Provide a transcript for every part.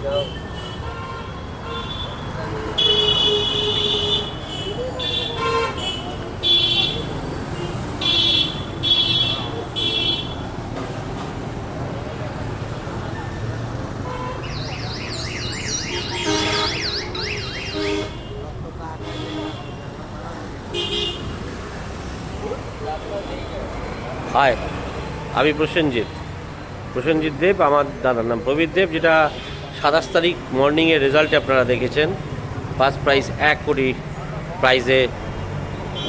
High, আমি প্রসেনজিৎ দেব। আমার দাদার নাম প্রবীর দেব। যেটা 27 তারিখ মর্নিংয়ের রেজাল্টে আপনারা দেখেছেন, ফার্স্ট প্রাইজ 1 কোটি প্রাইজে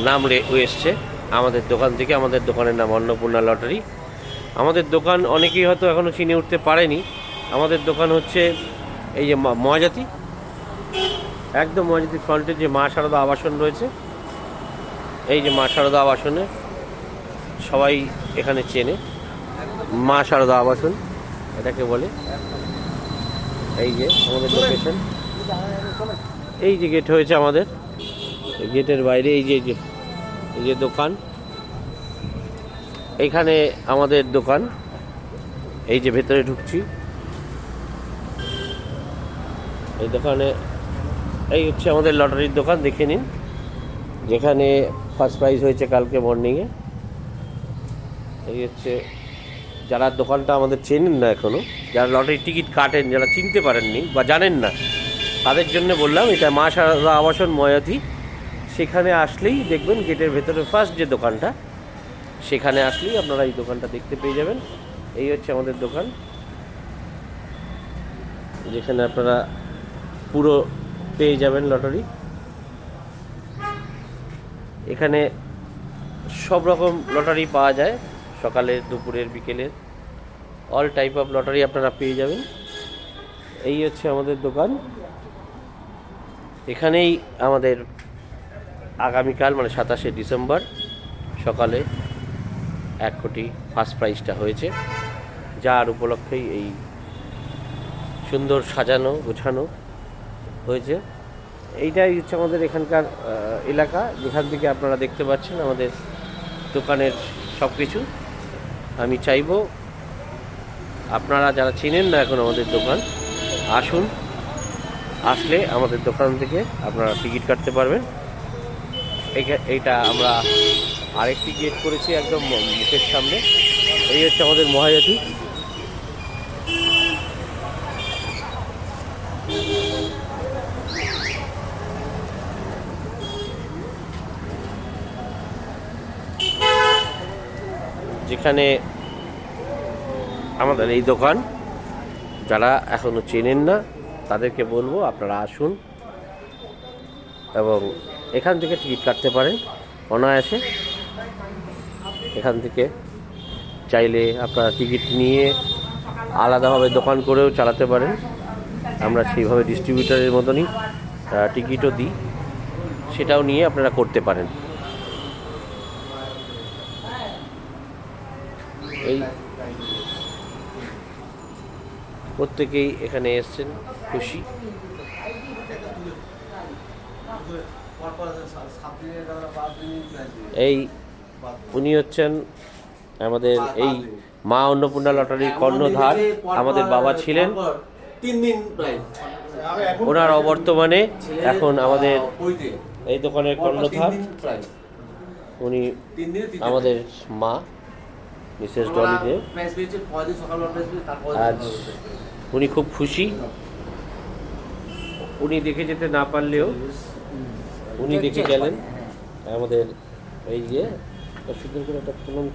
নাম এসছে আমাদের দোকান থেকে। আমাদের দোকানের নাম অন্নপূর্ণা লটারি। আমাদের দোকান অনেকেই হয়তো এখনও চিনে উঠতে পারেনি। আমাদের দোকান হচ্ছে এই যে মহাজাতি, একদম মহাজাতি ফ্রন্টে যে মা শারদা আবাসন রয়েছে, এই যে মা শারদা আবাসনে সবাই এখানে চেনে। মা শারদা আবাসন এটাকে বলে। এই যে আমাদের লোকেশন, এই যে গেট হয়েছে আমাদের, গেটের বাইরে এই যে দোকান, এইখানে আমাদের দোকান। এই যে ভেতরে ঢুকছি, এই দোকানে এই হচ্ছে আমাদের লটারির দোকান। দেখে নিন, যেখানে ফার্স্ট প্রাইজ হয়েছে কালকে মর্নিংয়ে। এই হচ্ছে, যারা দোকানটা আমাদের চেনেন না এখনও, যারা লটারির টিকিট কাটেন, যারা চিনতে পারেননি বা জানেন না, তাদের জন্য বললাম এটা মা শারদা আবাসন ময়াতি। সেখানে আসলেই দেখবেন গেটের ভেতরে ফার্স্ট যে দোকানটা, সেখানে আসলেই আপনারা এই দোকানটা দেখতে পেয়ে যাবেন। এই হচ্ছে আমাদের দোকান, যেখানে আপনারা পুরো পেয়ে যাবেন লটারি। এখানে সব রকম লটারি পাওয়া যায়, সকালের, দুপুরের, বিকেলের, অল টাইপ অফ লটারি আপনারা পেয়ে যাবেন। এই হচ্ছে আমাদের দোকান। এখানেই আমাদের আগামীকাল মানে 27শে ডিসেম্বর সকালে 1 কোটি ফার্স্ট প্রাইজটা হয়েছে, যার উপলক্ষেই এই সুন্দর সাজানো গোছানো হয়েছে। এইটাই হচ্ছে আমাদের এখানকার এলাকা, যেখান থেকে আপনারা দেখতে পাচ্ছেন আমাদের দোকানের সব কিছু। আমি চাইব আপনারা যারা চেনেন না এখন আমাদের দোকান, আসুন। আসলে আমাদের দোকান থেকে আপনারা টিকিট কাটতে পারবেন। এইটা আমরা আরেকটি গেট করেছি একদম মুখের সামনে। এই হচ্ছে আমাদের মহাজাতি। যেখানে আমাদের এই দোকান, যারা এখনও চেনেন না তাদেরকে বলবো আপনারা আসুন এবং এখান থেকে টিকিট কাটতে পারেন অনায়াসে। এখান থেকে চাইলে আপনারা টিকিট নিয়ে আলাদাভাবে দোকান করেও চালাতে পারেন। আমরা সেইভাবে ডিস্ট্রিবিউটারের মতনই টিকিটও দিই, সেটাও নিয়ে আপনারা করতে পারেন। এই প্রত্যেকেই এখানে এসছেন খুশি। এই উনি হচ্ছেন আমাদের এই মা অন্নপূর্ণা লটারির কর্ণধার। আমাদের বাবা ছিলেন, ওনার অবর্তমানে এখন আমাদের এই দোকানের কর্ণধার উনি আমাদের মা মিসেস ডলি দেব। আজ উনি খুব খুশি। উনি দেখে যেতে না পারলেও উনি দেখে গেলেন আমাদের এই যে সুন্দর করে একটা তুলন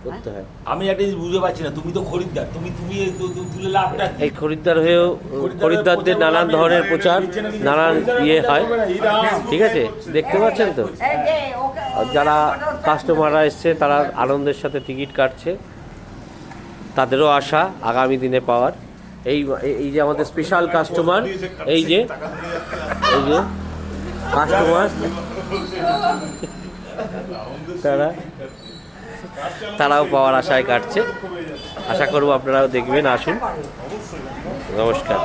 করতে হয়। আমি একটা জিনিস বুঝতে পারছি না, তুমি তো খরিদ্দার, তুমি তুলে লাভটা এই খরিদ্দার হয়েও খরিদ্দারদের নানান ধরনের প্রচার, নানান হয়, ঠিক আছে, দেখতে পাচ্ছেন তো। যারা কাস্টমাররা এসছে তারা আনন্দের সাথে টিকিট কাটছে, তাদেরও আশা আগামী দিনে পাওয়ার। এই যে আমাদের স্পেশাল কাস্টমার, এই যে কাস্টমার, তারাও পাওয়ার আশায় কাটছে। আশা করব আপনারাও দেখবেন, আসুন। নমস্কার।